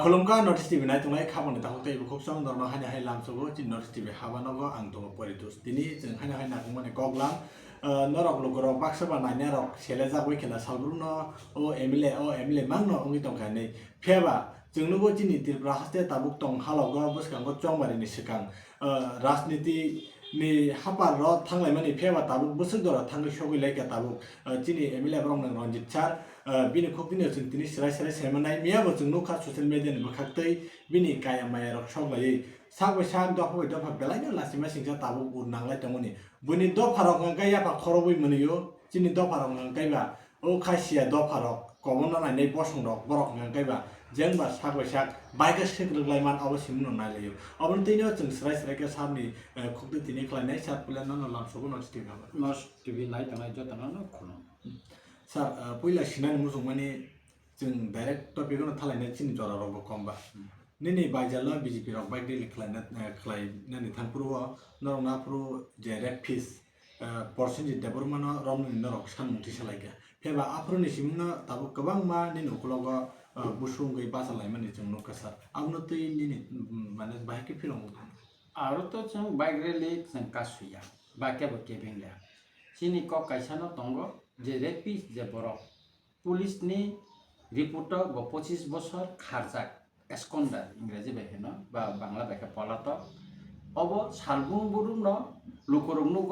Kolomka notice TV night tungai khabon ta hote ibu khop song dorma haina hai lam sogo chin notice TV habanogo ang dong poritus tini jeng haina haina kumane goglam norok logoro baksa ba naina rok sele jagoi khela salbruno o MLA mangno ongi tongkhane pheba jengnugo chini tirpra haste tabuk tong halogo buskango chongmari ni sikang rajniti ni hapar ro thanglai mani pheba tabuk busuk dora thangai shogoi laika tabuk chini MLA brong nang Ranjit Char bini khokdini jeng tini sirai semanai miyabo jeng nokha social media ni bakhaktei bini kaya maya rok shoglai sak dophoi belai no lasima singja tabuk ur nanglai tongoni buni dopharok ngai yapa khoroboi maniyo chini dopharok ngai ba o khasia dopharok komono nai bosong rok borok ngai ba jengba sak baika sekrglai man awasim no nailayo abon tino jeng sirai ke samni khokde tini khlainai sat pulan no lamsogo no stig TV night tangai jotana no khono sir poila sinani musung mani jeng direct topic no thalai chini jora rok komba nini baijala BJP rok baik dili khlai nani thanpuro norona pro je refis percentage development romni norok sanmungti salaiga pheba afroni simna tabu kabang ma nini uklogo busung gei basalai mani jeng no kasar abno tei nini mane baike filong aro to jeng bike rally jeng kasuya ba kebo kebengla sini ko kaisano tongo je refis je borok police ni reporter bo 25 বছর খারজাক এসকন্ডার ইংরেজি বেহেনো বা বাংলা বেখে পলাতক of সালবুং বুরুং ন লুকরংনুগ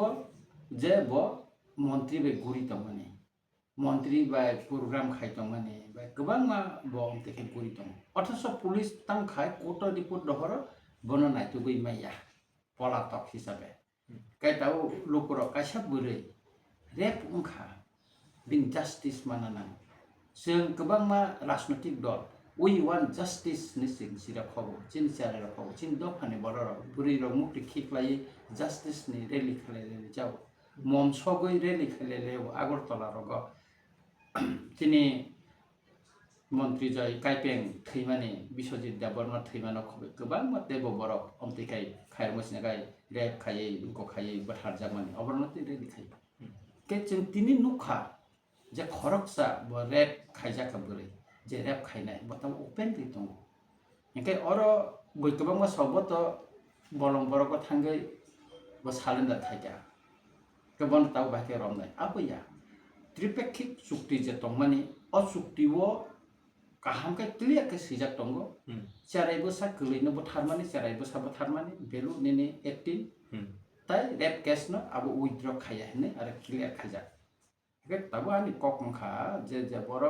যে ব মন্ত্রী বে গুরিতমানে মন্ত্রী বা প্রোগ্রাম খাইতমানে বা গোবাং মা ব অমতেকে গুরিতম অথচ পুলিশ তাম খাই কোট রিপোর্ট দহর বন নাইতু গই মাইয়া পলাতক হিসাবে কাইতাও লুকর কাইসা বুরে रेप उनखा बिन जस्टिस मानना जों गोबां मा राजनैतिक दल we want justice नि सिं सिरा खबो चिन चारे खबो चिन दफानि बरर बुरि र मुक्ति खिखलाय justice नि रेली खलाय जाव मम सगै रेली खलाय आगरतला रग तिनि मन्त्री जय काइपें थैमानि बिश्वजित देबबर्मा थैमानो खबे गोबां मते बरक अमतिकाय खायरमसिना गाय रेप खायै उनको खायै बथार जामानि अबरनति रेली खाय के जों तिनि नुखा जे खरकसा ब रेप खायजाखा बोरै जे रेप खायनाय बताव ओपेन दं एके अर बयकबां मा सबत बलं बरक थांगै ब सालेन्डार खायजा गोबां ताव बाके रमनाय आबैया त्रिपेक्षिक चुक्ति जे तंमानि अ चुक्तिवो काहामके क्लियर के सिजाक दंगो चारायबो सा गलैनो बथारमानि चारायबो सा बथारमानि बेलु नेने 18 ताई रेप केस न अब उइथड्र खाया हने आरो क्लियर खाजा के तब आनि ककमखा जे बर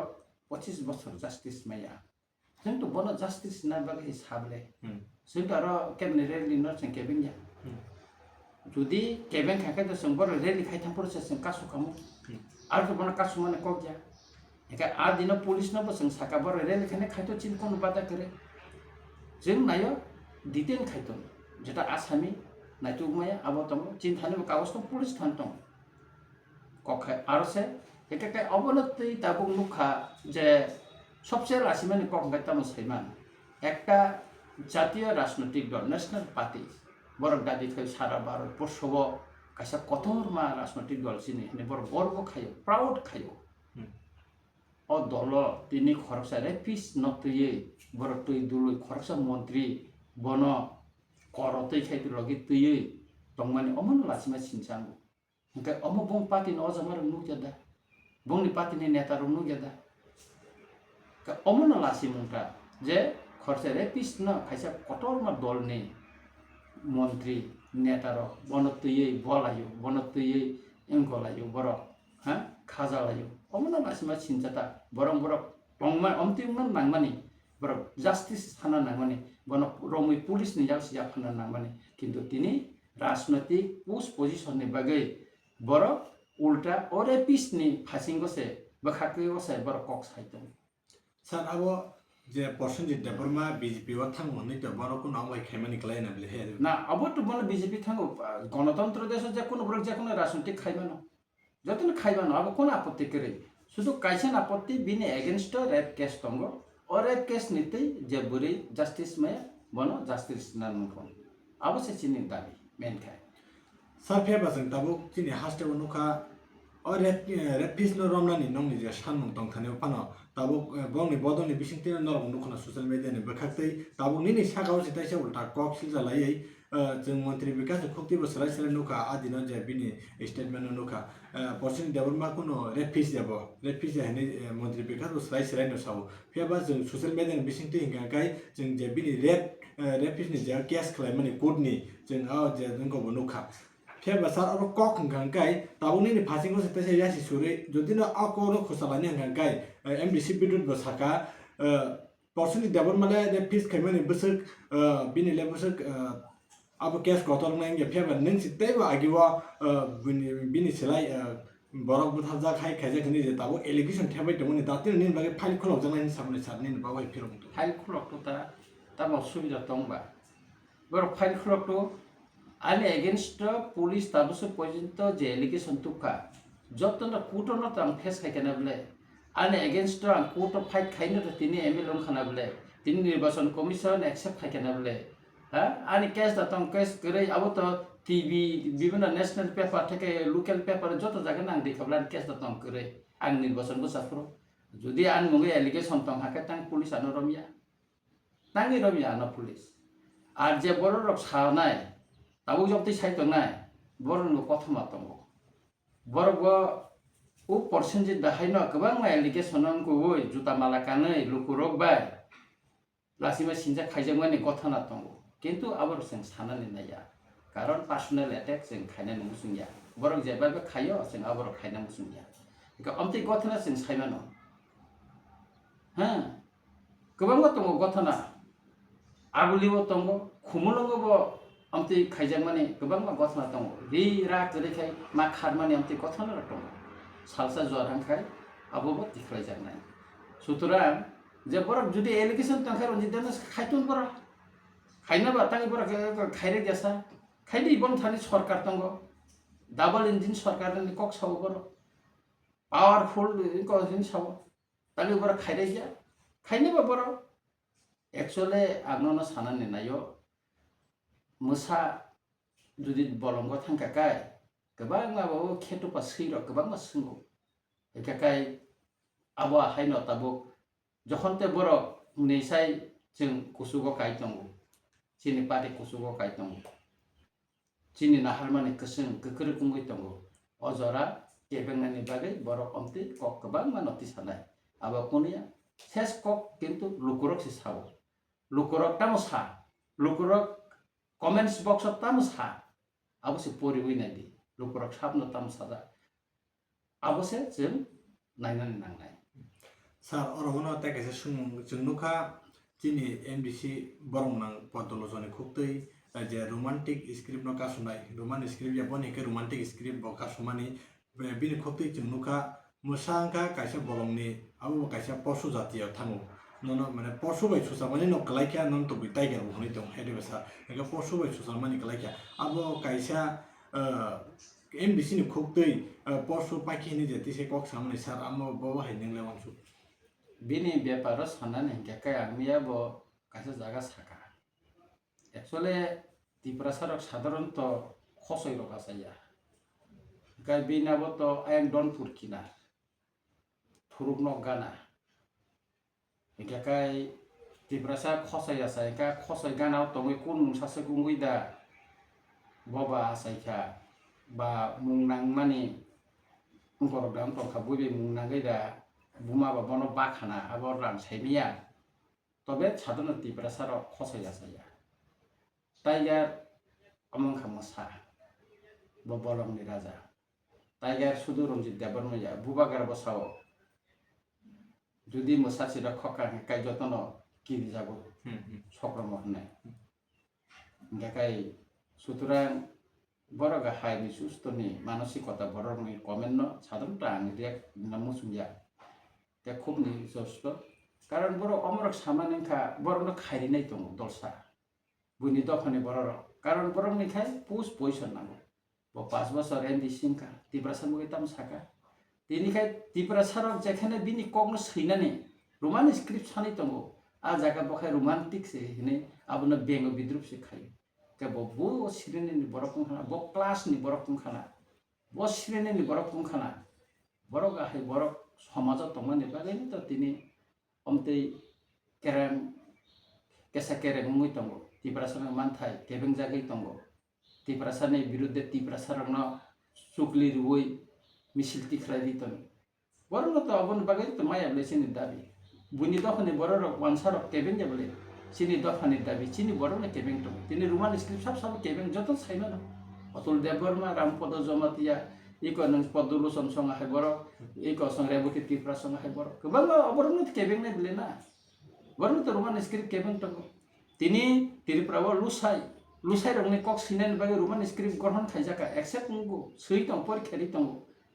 25 बছর जस्टिस माया जों तो बन जस्टिस ना बागै साबले जों त आरो केबिनेट रेली न जों केबिन या जुदि केबिन खाखै त जों बर रेली खाइथाम प्रोसेस जों कासु खामु आरो बन कासु माने कगया एका आ दिन पुलिस न बसं साका बर रेली खाने खाइतो चिन कोन बादा करे जों नायो डिटेन खाइतो जेटा आसामी नाइतु माया अब तम चिन थाने कागज तो पुलिस थान तम कखै आरो से एके अवनति ताबुं नुखा जे सबसे लासिमानि ककगाइताम सैमान একটা জাতীয় রাজনৈতিক দল ন্যাশনাল পার্টি বড় দাদি খাই সারা ভারত বর্ষব কাইসা কঠোর মা রাজনৈতিক দল চিনি হেনে বড় গর্ব খাইও প্রাউড খাইও অ দল তিনি খরচা রেপিস নতয়ে বড় তুই দুলুই খরচা মন্ত্রী বন করতै खाइतो लगे तुयै तंमानि अमन लासिमा सिनसांगो ओंके अम बं पार्टी न अजमार नुगेदा बंनि पार्टी नि नेता रु नुगेदा का अमन लासि मुंटा जे खरसे रेपिस न खाइसा कटर मा दलनि मन्त्री नेता र बनतयै बलायो बनतयै एंगलायो बर हा खाजालायो अमन लासिमा सिनजाता बरं तंमा अमतिउन नांमानि बर जस्टिस थाना नांमानि बन रमै पुलिस नि जाव सिया फाना नांमानि किन्तु तिनि राजनैतिक पोस्ट पोजिशन नि बागै बर उल्टा ओरे पिस नि फासिंगो से bakakui osai borok kok sai tong sir আবো যে প্রসেনজিৎ দেববর্মা বিজেপি ও থাঙ্গো হইতো বড় কোনো আমলাই খাইমানি ক্লাই না বলে হে না abo to bono বিজেপি থাঙ্গো গণতন্ত্র দেশ যে কোনো বড় যে কোনো রাজনৈতিক খাইবানো যতন খাইবানো আবো কোন আপত্তি করে শুধু কাইছেন আপত্তি বিনে এগেনস্ট রেপ কেস তঙ্গ ও রেপ কেস নিতে যে বুড়ি জাস্টিস মে বনো জাস্টিস না নুখন abo se chini dabi main khai sir ফেবা जों তাবো চিনি হাসতে অনুকা ও রেপ পিস নো রমনানি নংনি যে সানমুং দং থানে পানো তাবো বংনি বদংনি বিসিংতে নরম নুখনা সোশ্যাল মিডিয়াनि बखाक्तै ताबो निनि सागाव जिताइसे उल्टा कक सिलजालायै जों मन्त्रि विकास खुक्तिबो सोलाय सोलाय नुखा आदिनो जे बिनि स्टेटमेन्ट नुखा पर्सन डेभलपमा कुनो रेपिस जाबो रेपिस जाहैनि मन्त्रि विकास सोलाय सोलाय नु साबो फेबा जों सोशल मिडियानि बिसिंते हिंगाकाय जों जे बिनि रेपिसनि जे केस खालामनि कोडनि जों आ जे जोंखौ नुखा फेबा सार और कक हिंगाकाय ताबो निनि फासिंगो जिताइसे यासि सुरै जदिनो आकोनो खुसालानि हिंगाकाय एमडीसी बिदुत बसाका पर्सननि डेभलपमाले रेपिस खालामनि बोसोक बिनिले बोसोक अब केस गतल नांगे फेबा नों सितैबो आगिवा बिनि सोलाय बरक बुथाजा खाय खायजाखनि जे ताबो एलिगेशन थेबाय दंनि दाते नि बागे फाइल खोलाव जानायनि सामने सारनि बावहाय फिरं फाइल खुलक तो ता सुबिदा दंबा बर फाइल खुलक तो आनि एगेंस्ट पुलिस ताबसो पर्यंत जे एलिगेशन तुका जतन कोर्टन तां फेस खायकेना बले आनि एगेंस्ट आं कोर्ट फाइट खायनो तो तिनि एमएलए खाना बले तिनि निर्वाचन कमिशन एक्सेप्ट खायकेना बले हा आनि केस दातन केस करे अब तो टीवी विभिन्न नेशनल पेपर থেকে লোকাল পেপার যত জায়গা নাং দেখাবলা কেস দাতন করে आं निर्वाचन बसाफ्रो जुदि आं मुगे एलिगेशन तंग हाके तां पुलिस आनो रमिया तांनि रमिया आनो पुलिस आर जे बर रक सानाय ताबो जबति साइतनाय बर नु कथमा तंग बर ग उ पर्सेंटेज दाहायनो गोबां मा एलिगेशन को ओय जुता माला कानै लुकुरक बाय लासिमा सिनजा खायजोंमानि गथना तंग किन्तु आबर जों सानानै नाया कारण पार्सनेल अटैक जों खायना नमुसुनिया बरक जेबाबो खायो जों आबर खायना मुसुनिया इका अमति गथना जों सायमानो हा गोबां दङ गथना आगुलिबो दङ खुमुलंगबो अमति खायजामानि गोबां गथना दङ रि रा गरेखाय मा खारमानि अमति गथना दङ सालसा जरांखाय आबोबो दिख्लाय जानाय सुतरां जे बरक जुदि एलिगेशन तंखाय रंजिदानो खायतुन बरक खायनाबा तांनि बरक खायरे गेसा खायदि बन थानि सरकार दङ डाबल इंजिन सरकारनि कक सावो बरक पावरफुल को जिन सावो तालि बरक खायरे गया खायनोबा बरक एक्चुअली आंनो सानानै नायो मोसा जुदि बलंग थांखाकाय गोबां माबाबो खेतुपा सैर गोबां मा सोंगौ एकाकाय आबो हायनो ताबो जखनते बरक नेसाय जों कुसुगो काय दङ चिनि पार्टी कुसुगो काय दङ चिनि नाहारमानि गोसों गोख्रो गुंगै दङ अजरा केबेंनानि बागै बरक अमति कक गोबां मा नोटिस हानाय आबो कोनिया सेस कक किन्तु लुकुरक से सावो लुकुरक तामसा लुकुरक कमेन्ट्स बक्स तामसा आबो से परिवै नायदि लुकुरक साबनो तामसा आबो से जों नायनानै नांनाय सार अरमनो ताकेसे जोंनुखा चिनि एमडीसी बरमनां पदलजने खुक्तै जे रोमांटिक स्क्रिप्ट न कासुनाय रोमांटिक स्क्रिप्ट याबोनि के रोमांटिक स्क्रिप्ट ब कासुमानि बिनि खुक्तै जोंनुखा मोसांका कायसा बलंनि आबो कायसा पशु जातियाव थाङो ननो माने पशु बाय सुसामानि न कलाइका नन तो टाइगर बहनि दं हेदेबसा एका पशु बाय सुसामानि कलाइका आबो कायसा एमडीसी नि खुक्तै पशु पाखिनि जेतिसे कक सामने सार आमो बाबा हायनंले वानसु बिनि व्यापार साननानै हेकाय आंनिया ब कायसा जागा साका एक्चुअली तिप्रासारक साधारणत खसय रका जाया गाय बिनाबो तो आयं डन पुरकिना थुरुक न गाना हेकाय तिप्रासा खसय आसायका खसय गानाव तङै कुन मुंसासे गुंगैदा बबा आसायका बा मुंनां मानि उंखरक दाम तखा बुबे मुंनांगैदा बुमा बाबनो बाखाना आबर रां साइमिया तबे साधन तिप्रासार खसय आसाया टाइगर अमंखा मसा बबलंनि राजा टाइगर सुदु रंजित देबरमया बुबागार बसाव जुदि मोसा सिदा खका काय जतन किरि जागो सक्रम होननाय गाकाय सुतरां बरगा हायनि सुस्तनि मानसिकता बरगनि कमेन्ट न साधारणत आं रियेक्ट नमुसुया তে খুব নিজস্ব কারণ বড় অমরক সামানিখা বড় খাইরিনাই দङ দलसा বুনি দফানি বড় কারণ বড় নিখাই পুস পয়সা নাंगौ 5 বছর এন্ডি সিংকা তিব্রাসার মুগে তাম সাকা তিনিখাই তিব্রাসারক যেখানে বিনি কগ্ন সৈনানি रोमान स्क्रिप्ट सानै दङ आ जागा बखाय रोमान्टिक से हिने आबुना बेंग बिद्रुप से खाय के बो सिरेनि बरक खाना बो क्लास नि बरक खाना बो सिरेनि बरक खाना बरक गाहाय बरक समाज दंमानि बागै त तिनि अमते केरां केसा केरें मुइ दङ तिब्रासारनि मानथाय केबें जागै दङ तिब्रासारनि बिरुद्धे तिब्रासारनो सुकलि रुइ मिसिल तिख्राय दितन बरनो त अबन बागै त माया लेसिनि दाबि बुनि दफानि बरक वानसारक केबें जाबले सिनि दफानि दाबि सिनि बरनो केबें दङ तिनि रोमान स्क्रिप्ट सब केबें जत छैन अतुल देवबर्मा रामपद जमातिया इको नों पदुलुसन संग हाय बरक इको संग रेबुति तिब्रा संग हाय बरक गोबां अबरनो केबें नै बिलेना बरनो त रोमान स्क्रिप्ट केबें दङ तिनि तिरप्राव लुसाय रंनि कक सिनानि बागै रोमान स्क्रिप्ट ग्रहण खायजाका एक्सेप्ट नंगौ सै दं परीक्षारि दङ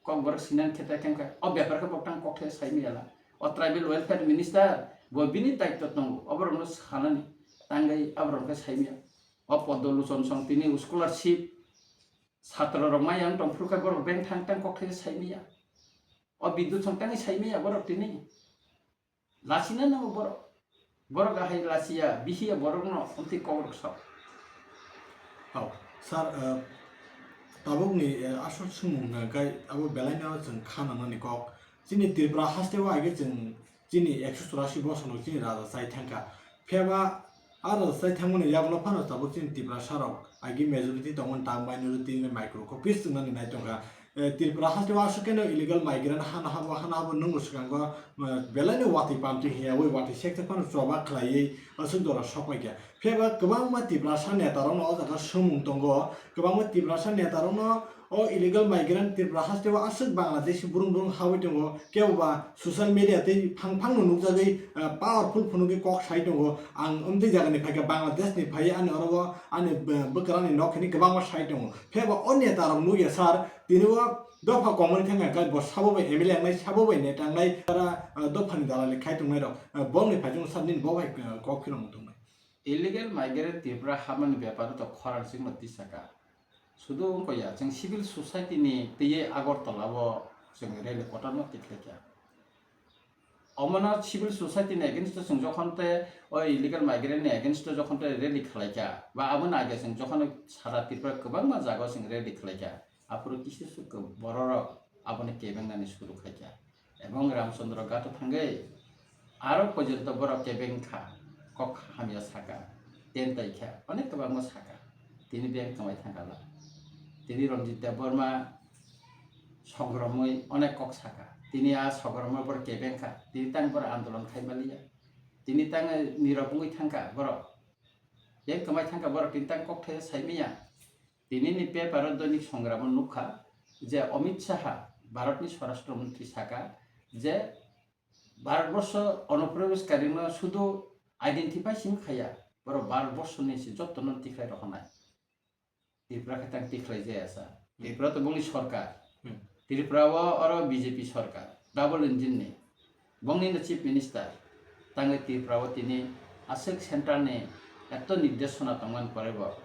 कक बर सिनानि खेता केंका अ बेपारखौ बक्तां ककथे साइमियाला अ ट्राइबल वेलफेयर मिनिस्टार बबिनि दायित्व दङ अबरनो सानानि तांगै अबरनो साइमिया अ पदुलुसन संग तिनि स्कलारशिप छात्र रमायां दंफ्रुका बर बेंक थां ककथे साइमिया अ विद्युत संतानि साइमिया बर तिनि लासिना नंगौ बर गाहाय लासिया बिहिया बरनो अन्ति कौरक सब औ सार ताबुकनि आसल सुमुंगा गाय आबो बेलायना जों खानानानि कक जिनि त्रिपुरा हास्टेवा आगे जों जिनि 184 बसनो जिनि राजा साइ थांका फेबा आरो साइ थांमोन यागलो फानो ताबुक जिनि त्रिपुरा सारक आगे मेजॉरिटी दंमोन तां माइनॉरिटी ने माइक्रो कपिस जोंनानि नायतंगा त्रिपुरा हास्टेवा आसुकेनो इलीगल माइग्रेंट हाना हाबो नंगो सिगांगो बेलायनो वाति पामति हिया वे वाति सेक्टर फानो जबा खलायै असुक दरा सपायगा फेबा गोबां मा त्रिपुरा सा नेतारनो अजागा सुमुं दंगो गोबां मा त्रिपुरा सा नेतारनो ओ इलीगल माइग्रेंट त्रिपुरा हास्टेवा असुक बांलादेश बुरुं हावै दंगो केवबा सोशल मीडिया ते फांफां नुजागै पावरफुल फुनुगै कक साइ दंगो आं उन्दै जागानि फायगा बांलादेश नि फाय आनो अरबो आनो बकरानि नखनि गोबां मा साइ दंगो फेबा अ नेतारनो नुया सार दिनवा दफा कमन थांगा गाय बसाबो एमएलए आंनाय साबो नेतांनाय तारा दफानि दालाले खायतुंनाय र बंनि फायजों साबनि बबाय कफिरं दंनाय इलीगल माइग्रेंट त्रिपुरा हामन व्यापार तो खरार सिंह तिसाका सुदु कोया जों सिविल सोसाइटी नि तेये आगरतलाबो जों रेल कटानो तिखलेका अमना सिविल सोसाइटी नि एगेंस्ट जों जखनते ओ इलीगल माइग्रेंट नि एगेंस्ट जखनते रेली खलायका बा आबन आगे जों जखन सारा त्रिपुरा गोबां मा जागा जों रेली खलायका आपुरो किसु सुक बरर आबने केबेंनानि सुरु खायका एवं रामचंद्र गातो थांगै आरो पर्यन्त बर केबें खा कक हामिया साका तेन ताइखा अनेक गोबां मा साका तिनि बेंक कमाय थांगाला तिनि रंजित देवबर्मा संग्रामै अनेक कक साका तिनि आ संग्रामै बर केबें खा तिनि तां बर आंदोलन खायमालिया तिनि तां निरबुङै थांगा बर बेंक कमाय थांगा बर तिनि तां कक थे साइमिया तिनि नि पेपार दैनिक संग्राम नुखा जे अमित शाह भारतनि स्वराष्ट्र मंत्री साका जे भारतवर्ष अनुप्रवेशकारीनो शुधु आइडेंटिफाई सिम खाया बर भारतवर्षनि से जतन तिख्लाय रखनाय त्रिपुरा खातां तिख्लाय जायासा त्रिपुरा तो बंनि सरकार त्रिपुरावा और बीजेपी सरकार डबल इंजिन नि बंनि चीफ मिनिस्टर तांगे त्रिपुरावा तिनि आसेक सेंटर ने एत निर्देशना तंगन परेबो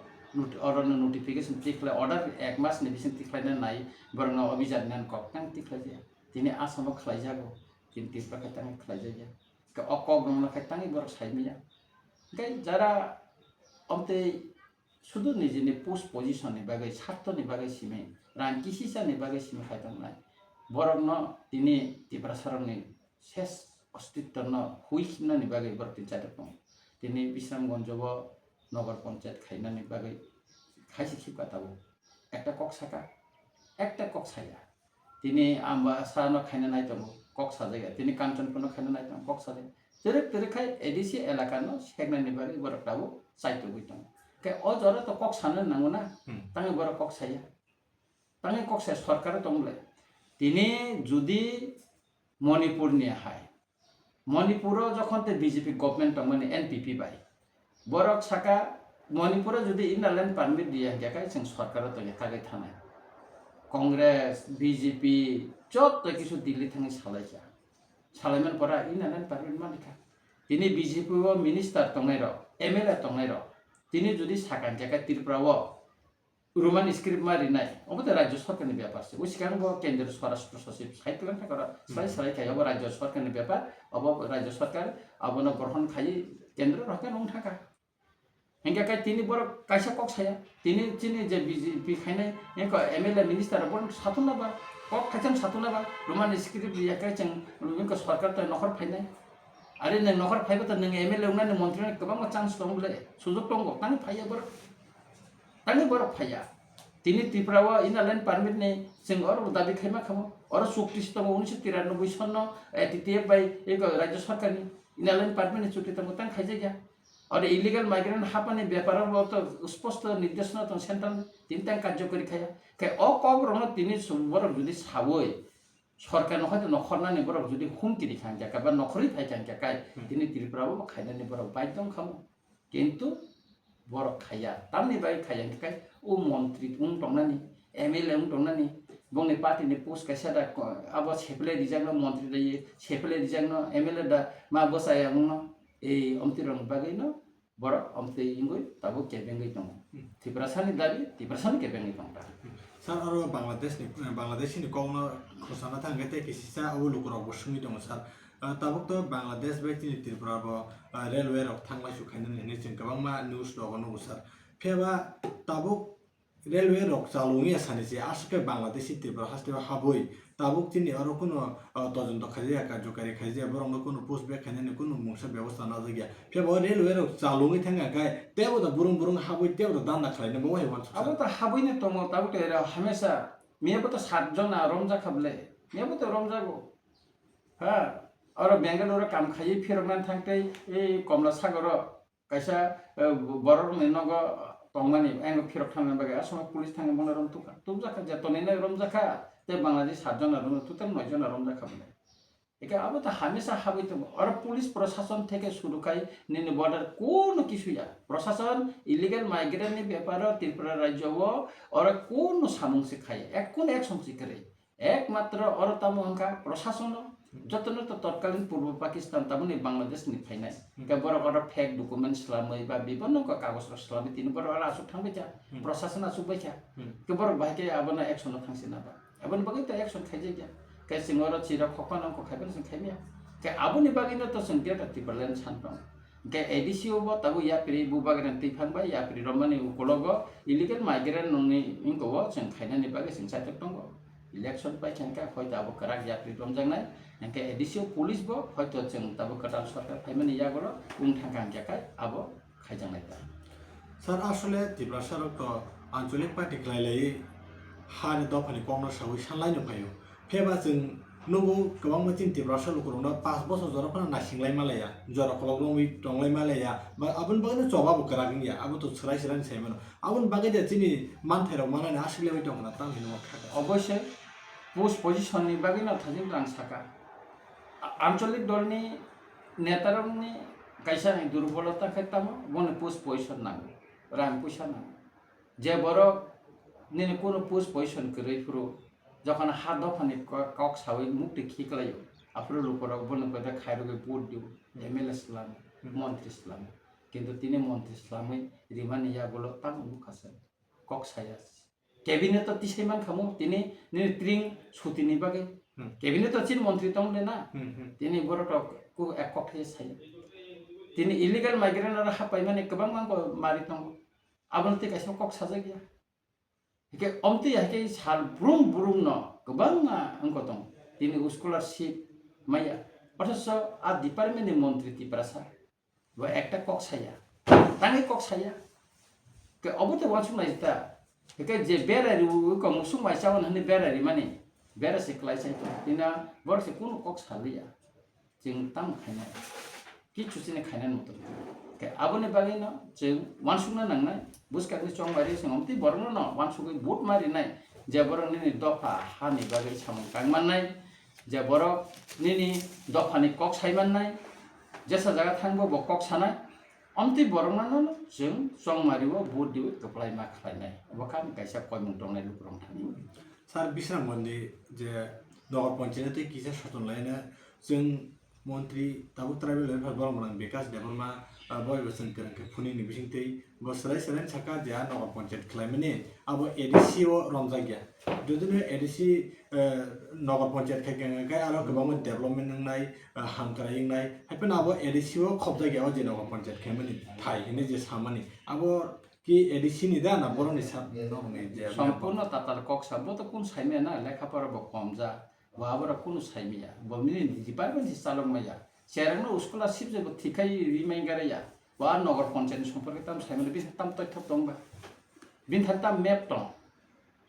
और नोटिफिकेशन तिखलाय ऑर्डर एक मास नि बिसिं तिख्लायना नाय बरनो अभिजात नान कक्तां तिख्लाय जाया तिनि आसामाव खलाय जागो तिनि त्रिपुरा खातां खलाय जाया के अकग नंना खातां बर साइमिया गाय जारा अमते शुधु निजिनि पोस्ट पोजिशन नि बागै स्वार्थ नि बागै सिमे रांकिसिसा नि बागै सिमे खायतांनाय बरनो तिनि त्रिपुरा सरनि शेष अस्तित्व न हुइखिना नि बागै बर तिन चारपं तिनि बिश्रामगंजब नगर पंचायत खायनानि बागै खायसे खिप काटाबो एकटा कक साका एकटा कक साया तिनि आम्बा सानो खायना नाय दङ कक साजाया तिनि कांचनपुरनो खायना नाय दङ कक साजाया तेरे खाय एडिसि एलाकानो सेगनानि बागै बर दाबो साइतो गइतङ के अ जरा त कक सानो नांगौ ना तांगे बर कक साया तांगे कक साया सरकार दंले तिनि जुदि मणिपुर नि हाय मणिपुर जखन ते बीजेपी गवर्नमेंट दंमोन एनपीपी बाय बरक साका मणिपुर जुदि इनलैंड परमिट दिया गया जों सरकार तो लेखागै थानाय कांग्रेस बीजेपी जत किसु दिल्ली थांगे सालायजा সালাইমান পরা ইনালেন পারমিট মালিকা তিনি বিজেপি ও মিনিস্টার তংনাই র এমএলএ তংনাই র তিনি যদি সাকান জায়গা ত্রিপুরা রোমান স্ক্রিপ্ট মারি নাই অবতে রাজ্য সরকারনি ব্যাপার সে ওই সিগাং কেন্দ্রীয় স্বরাষ্ট্র সচিব সাইকেল থাকা সালাই খাই অব রাজ্য সরকারনি ব্যাপার অব রাজ্য সরকার অবন গ্রহণ খাই কেন্দ্র রকে নং থাকা হেঙ্গাকাই তিনি বড় কাইসা কক ছায়া তিনি চিনি যে বিজেপি খাইনাই এমএলএ মিনিস্টার বড় সাতুনাবা কক খাইচাম সাতুনাবা রোমান স্ক্রিপ্ট ইয়াকাই जों সরকার তো নখর ফাইনাই आरो नों नखर फायबाथ' नों एमएलए उनानै मन्त्रिनो गोबां चान्स दं बोले सुजुग दङ तानि फाया बर फाया तिनि त्रिपुराव इनालाइन पारमिट नै जों अर दाबि खायमा खामो अर चुक्ति दङ 1993 सन्न टिटिएफ बाय एक राज्य सरकारनि इनालाइन पारमिट नि चुक्ति दङ तां खायजा गया और इलिगल माइग्रेंट हापानि व्यापाराव तो स्पष्ट निर्देशना दं सेन्ट्रल तिनि तां कार्यकरी खाया खाय अ कब रङ तिनि बर जुदि सावै সরকার হয়তো নখরনানি বরক যদি হুমকি খান জায়গা বা নখরই ফাইখান জায়গায় তিনি ত্রিপুরাও খাইনানি বরক বাইদম খামো কিন্তু বরক খাইয়া তামনি বাই খাইয়ান থাকাय ও মন্ত্রী উন টংনানি এমএলএ উন টংনানি বংনি পার্টিनि পোস্ট কাইসাदा আবো ছেপলে দিজাংনো মন্ত্রী দাই ছেপলে দিজাংনো এমএলএ দা মা বসায়া উনো এই অমতিরং বাগैनो বরক অমতি ইংগই তাবো কেবেঙ্গই দङ ত্রিপুরা সানি দাবি ত্রিপুরা সানি কেবেঙ্গই दङ Sar aro Bangladesh ni kongno khosana thangge te kisisa awu lukurok bo sungi dong sar tabuk to Bangladesh bai tini Tripura bo railway rok thanglai su khaina ni jing kabangma news logono usar pheba tabuk railway rok chalungi asani je aske Bangladesh Tripura haste haboi tabuk tini aro kono তদন্ত খাইয়া কার্যকারী খাইয়া বরং কোনো post back খাইনানি কোনো মুংসা ব্যবস্থা না জায়গা ফেবা রেলওয়ে রক চালুঙি থাঙ্গা গাय तेबो द बुरुं बुरुं हाबुइ तेबो द दान्दा खालायनो बो हाय वान अब त हाबुइने तङ ताबो त हमेशा मेबो त 7 जना रमजा खबले मेबो त रमजागो हा और बेंगलोर काम खाइ फिरमान थांतै ए कमला सागर कायसा बरर मेनग तंगमानि एंग फिरक थांना बागे असम पुलिस थांगा बंग रम तुका तुमजाखा जतनेना रमजाखा ते बांग्लादेश 7 जना रम तुतम 9 जना रमजा खबले एका अब त हमेशा हाबुइ त और पुलिस प्रशासन থেকে শুরু খাই নিনে বর্ডার কোন কিছুয়া প্রশাসন ইলিগাল মাইগ্রেন্ট नि ব্যাপার ত্রিপুরা রাজ্য और কোন সামংসে খায় এক কোন এক সংসি করে একমাত্র और তামংকা প্রশাসন যতন তো তৎকালীন পূর্ব পাকিস্তান তামনি বাংলাদেশ নি ফাইনাই কেবর और फेक डकुमेंट স্লামই বা বিভিন্ন কাগজ স্লামই তিন বড় আর আসু থামবে যা প্রশাসন আসু বাইছা কেবর বাইকে আবনা অ্যাকশন থাংসি না বা আবন বাগে তো অ্যাকশন খাইজে যা ke singoro chira khokana ko khaiben sing khaimia ke abuni bagina to sing get ati berlen sanpang ke edisio bo tabu ya pri bu bagina ti phang ba ya pri romani ukologo illegal migrant noni ingko bo sing khaina ni bagi sing satek tongo election pai changka hoy tabu karak ya pri romjang nai ke edisio police bo hoy to sing tabu katal sarkar khaimani ya goro ung thangkang jakai abo khaijang nai ta sar asole tibra sarok to ancholik party klailai han dofani kongno sawi sanlai no phayo faba जों नंगौ गोबां मोनसे टिब्रासो लुकुरनो 5 बছर जरा नासिंलाय मालाया जरा खलगलंगै टंलाय मालाया बा आबुन बागैनो जबाबो करागनिया आबु तो सराय सराय सायमन आबुन बागै दे जिनि मानथायराव मानानै आसिलाय दंना तामिनो खाका अवश्य पोस्ट पजिशननि बागैनो थाजिम रां साका आंचलिक दलनि नेतारंनि कायसा दुर्बलता खेतामो बने पोस्ट पजिशन नांगौ रां पैसा नांगौ जे बर निने कोनो पोस्ट पजिशन करै फुरो যখন হাত দফানি কক সাউই মুক্তি খিকলাই আফরো লোকরা বনে কয়টা খাইরগে ভোট দিও এমএলএ ইসলাম মন্ত্রী ইসলাম কিন্তু তিনি মন্ত্রী ইসলামই রিমানি ইয়াগুলো তাম মুখাছে কক সাইয়াস ক্যাবিনেট তিসাইমান খামু তিনি ট্রিং ছুটিনি বাগে ক্যাবিনেট চিন মন্ত্রী তংলে না তিনি বড়টা কো এক কক সাই তিনি ইলিগাল মাইগ্রেন্ট আর হাপাই মানে গোबां मांगो मारि दं आबनते कायसा কক साजा गया के अमति हाके साल बुरुम न गोबां अंक दं दिनै स्कलारशिप माया अथच आ डिपार्टमेन्टनि मन्त्रि तिप्रासा बा एकटा কক साया ताङै কক साया के अबते वासु नाइता के जे बेरारि को मुसु माइसावन हने बेरारि माने बेरासे क्लाइसाइ दिना बरसे कुन কক सालिया जों ताम खायना किछु सिने खायना मत के आबने बागैनो जों वानसुना नांनाय बुसकानि चंबारि संगमति बरनो न वानसुगै भोट मारिनाय जे बरनि दफा हानि बागै सामकां माननाय जे बरनि दफानि কক साइमाननाय जेसा जागा थांबो ब কক सानाय अमति बरनो जों चंमारिबो भोट दिउ कप्लाय मा खालायनाय बखान कायसा कयमुं दंनाय लुक्रं थानि सार बिश्राम मन्दी जे नगर पञ्चायत किसा सतनलायना जों मन्त्रि ताबो ट्राइबेल लेभेल बरं बिकास देबरमा बयबो जों गोरोंखौ फुनिनि बिसिंतै बोसोराय सोराय साका देहा नगर पन्चायत खालामनि आबो एडिसि ओ रमजागिया जुदिनो एडिसि नगर पन्चायत खायगाय आरो गोबां डेभलपमेन्ट नंनाय हामथाराय नाय हायफोन आबो एडिसि ओ खब जायगायाव जे नगर पन्चायत खालामनि थाय हिने जे सामानि आबो कि एडिसि नि दा ना बरनि सा नगनि जे সম্পূর্ণ তাতার কক সাবো তো কোন সাইমিয়া না লেখাপড়া বো কম যা বাবরা কোন সাইমিয়া বমিনি ডিপার্টমেন্ট চালক মাইয়া চেরানো স্কলারশিপ যে ঠিকাই রিমাইন্ডারয়া বা নগর পঞ্চায়েত সম্পর্কে তাম সাইমিয়া বিন তাম তথ্য দংবা বিন তাম ম্যাপ দং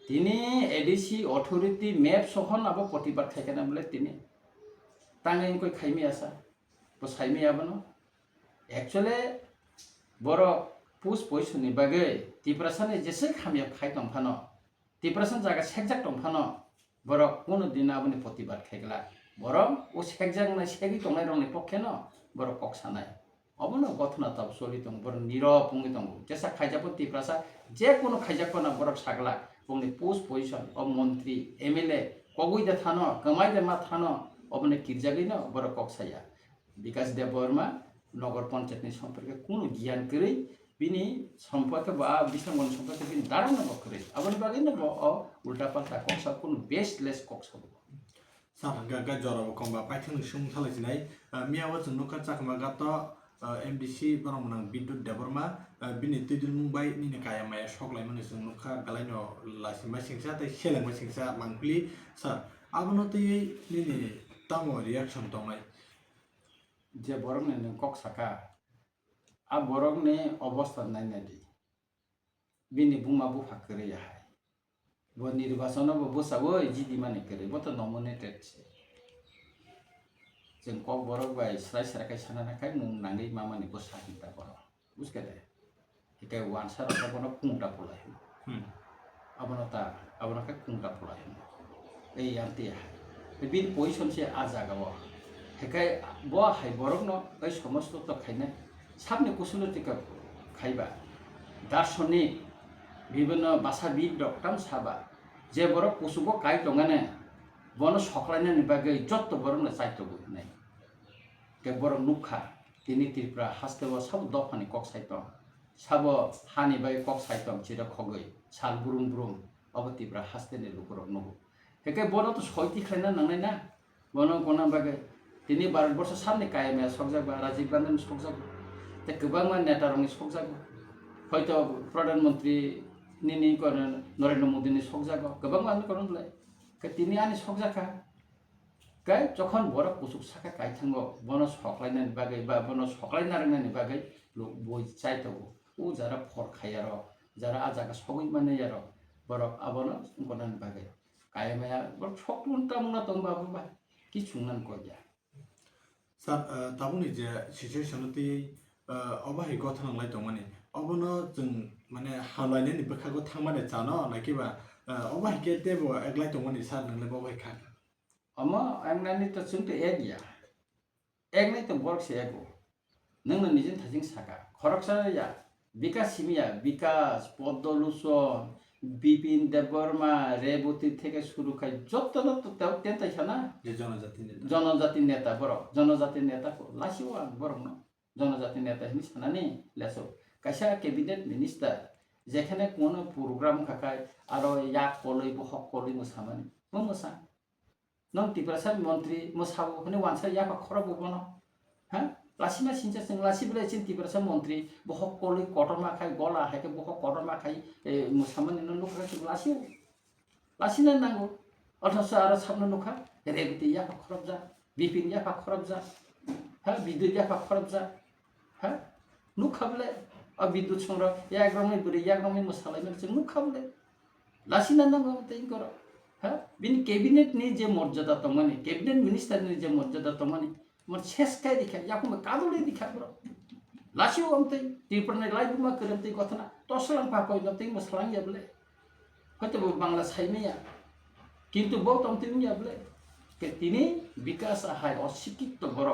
তিনি এডিসি অথরিটি ম্যাপ সহন আবো প্রতিবাদ খাইকেনা বলে তিনি তাঙ্গাই কই খাইমিয়া সা বো সাইমিয়া বনো एक्चुअली बर पुस पैसनि बागै डिप्रेसन जेसे खामिया खाइ दंफानो डिप्रेसन जागा सेकजाक दंफानो बर कोनो दिन आबनि प्रतिबाद खाइगला बर ओ सेकजाक ना सेगि दंनाय रंनि पक्षे न बर कक सानाय अबनो गथना तब सलि दं बर नीरव पुंगि दं जेसा खाइजापो डिप्रेसा जे कोनो खाइजापो ना बर सागला पुंगि पुस पैसन अ मन्त्री एमएलए कगुइ दे थानो कमाइ दे मा थानो अबने किरजागै न बर कक साया विकास देव बर्मा नगर पञ्चायतनि सम्पर्क कुन ज्ञान करै बिनि सम्पर्क बा बिथांमोन सम्पर्क बिनि दाराना बकरै अबनि बागै न उल्टा पाल्टा कक्सा कुन बेस्टलेस कक्सा साफा गा जराव कमबा पाइथन सुम सालायनाय मियावा जों नखा चाकमा गात एमडीसी बरमनां बिद्युत देबरमा बिनि तिदुल मुंबाइ निने काया माया सकलाय माने जों नखा गालायनो लासिमा सिंसा तै सेलेंमा सिंसा मांखलि सार आबनो तै निने तामो रिएक्शन दंनाय जे बरंने नों कक साका आ बरंने अवस्था नायनादि बिनि बुमा बुफा करे याहाय बो निर्वाचन बो बोसाबो जिदि माने करे बो त नमिनेटेड छे जों कक बरक बाय स्राय स्राय सानानाखाय मुं नाङै मामानि बोसा हिता बर बुझकेदे हिकाय वानसार असा बनो कुंटा पलाय अबनता अबनका कुंटा पलाय ए यान्ति हाय बिन पोजिशन से आ जागाव हेकाय बो हाय बरक न ओइ समस्त त खायने साबने कुसुलतिका खाइबा दार्शनिक विभिन्न भाषाविद डक्टाम साबा जे बरक कुसुबो काइ दंगाने बन सकलायनानि बागै जत्त बरकनो चाइतबो नै के बरक नुखा तिनि त्रिपुरा हास्तेबो सब दफानि कक साइतम सब हानि बाय कक साइतम चिरा खगै साल बुरुम बुरुम अबतिब्रा हास्तेनि लुगर नुगु हेकाय बन त सयति खायना नांनाय ना बन गना बागै तिनि भारतवर्ष सामने कायमाया सकजाबा राजीव गान्धी सकजाबा ते गोबां नेता रंनि सकजाबा हयतो प्रधानमन्त्री निनि करन नरेन्द्र मोदी नि सकजागो गोबां मान करनलाय के तिनि आनि सकजाखा गाय जखन बरक कुसुक साका काइथांगो बन सकलायनानि बागै बा बन सकलायना रंनानि बागै बय चाइतबो उ जारा फर खायार जारा आजागा सगै माने यार बरक आबन गनानि बागै कायमाया बरक सकलुनता मुना तंबाबो बा कि सुंनान कया सार ताबुनि जे सिचुएशन ति अबाहि गथनांलाय दं माने अबनो जों माने हालायनायनि बखागो थांमाने जानो नाकिबा अबाहि के देबो एकलाय दं माने सार नंले बबाय खा अमा एंनानि त जोंथ एगिया एगनाय त बरक से एगो नंनो निजन थाजिं साका खरकसाया विकास सिमिया विकास पद्मलोचन बिपिन देबबर्मा रेवती থেকে শুরু খাই যত যত তেনতাই ছানা जे जनजाति नेता बरक जनजाति नेता लासिও बरक न जनजाति नेता हिनि सानानि लेसो कायसा कैबिनेट मिनिस्टार जेखाने कोनो प्रोग्राम खाकाय आरो या कलै बहक कलै मोसामानि मोसा नों टिप्रासा मन्त्री मोसाबो हने वानसा या खरब बनो हा लासिमा सिनसा जों लासिबले सिन टिप्रासा मन्त्री बहक कलै कटरमा खाय गला हायके बहक कटरमा खाय मोसामानि न लुखा लासिও लासिना नांगौ अथस आरो साबना नुखा रेबती या खरब जा बिपिन या खरब जा हा विद्युत या खरब जा हा नुखाबले अ विद्युत संग्र या ग्रामनि बुरि या ग्रामनि मोसालायनो जों नुखाबले लासिना नांगौ तै गर हा बिनि कैबिनेट नि जे मर्यादा तमानि कैबिनेट मिनिस्टर नि जे मर्यादा तमानि मोर सेसकाय दिखा याको कादुले दिखा बर लासिও अमतै तिरपरनै लाइबुमा करमतै गथना तसलां पापय नतै मोसालां याबले হয়তো বাংলা সাইমেয়া কিন্তু বহুত অন্তিম যাবলে কে তিনি বিকাশ আহায় অশিক্ষিত বড়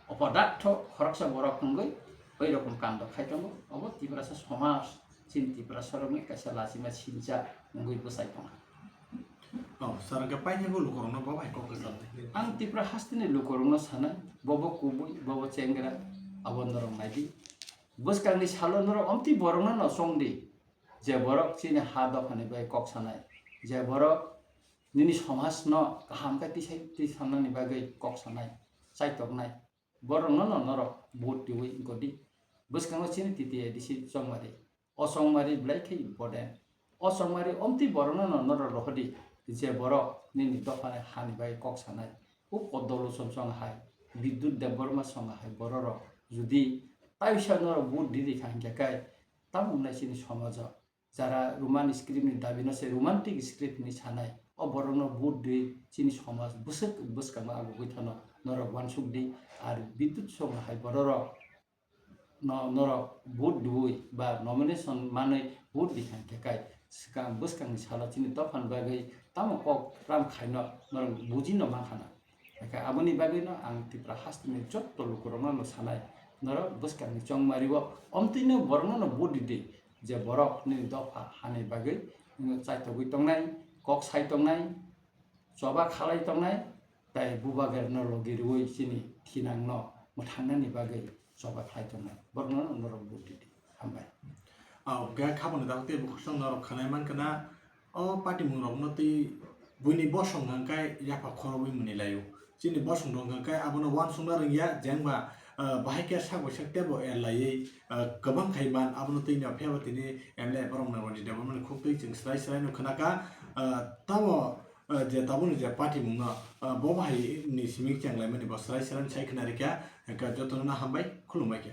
অপদার্থ খরকসা বড় খঙ্গই ওই রকম কাণ্ড খাইতাম অব তিব্রাসা সমাজ চিন তিব্রাসরমে কাইসা লাসিমা Sinja মঙ্গই বসাইতাম Oh, sarang ka paine ko lukorong na babai ko kasal. Ang tipra hastini lukorong na sana bobo kubui bobo cenggra abon norong naidi bus kang ni salo norong omti borong na song di je borok sini hadok hani bai kok sanai je borok nini somas no kaham ka ti sana ni bagai kok sanai sai tok nai borong no norok bot diwi godi bus kang sini titi edisi songmari o songmari blai ke important o songmari omti borong no norok rohdi je borok nini dofane hani bai kok sanai ও পদ্মলো song high বিদ্যুৎ Debbarma song high বড় যদি তাইসানোর বুট দিদি খাঙ্কাই তামুনাই সিনি সমাজ যারা Roman স্ক্রিপ্টনি দাবি নসে romantic স্ক্রিপ্টনি সানাই ও বড়নো বুট দি সিনি সমাজ বুসক বুসকামা আবু বইথানো নরক ওয়ানসুক দি আর বিদ্যুৎ সং হাই বড় নরক বুট দুই বা নমিনেশন মানে বুট দি খাঙ্কাই সিকাং বুসকাংনি সালা সিনি তফান বাগৈ তামো কক রাম খাইনো নরক বুজিনো makhana aboni bagui no ang tipra hastini jotto lukorona no sanai noro buskang ni chongmaribo omtino borno no bodide je borok ni dofa hani bagui chaitogui tongnai kok sai tongnai choba khalai tongnai tai bubager no logirui sini thinang no muthangna ni bagui choba khalai tongnai borno no noro bodide hambai Ga khabon da te bukhsang norok khanai man kana o party mungrok no ti buini bosong ngkai yapa khorobui muni layo chini bosong dong ngkai abono wan sungna ringya jengba bahai ke sak bosak tebo erlai gabang khaiman abono tei na pheba tini emle borong na roni development khuk tei jing srai no khanaka tamo je tabuni je party mungna bo bahai ni simik changlai mani bo srai sai khnarika ka jotona hambai khulumai ke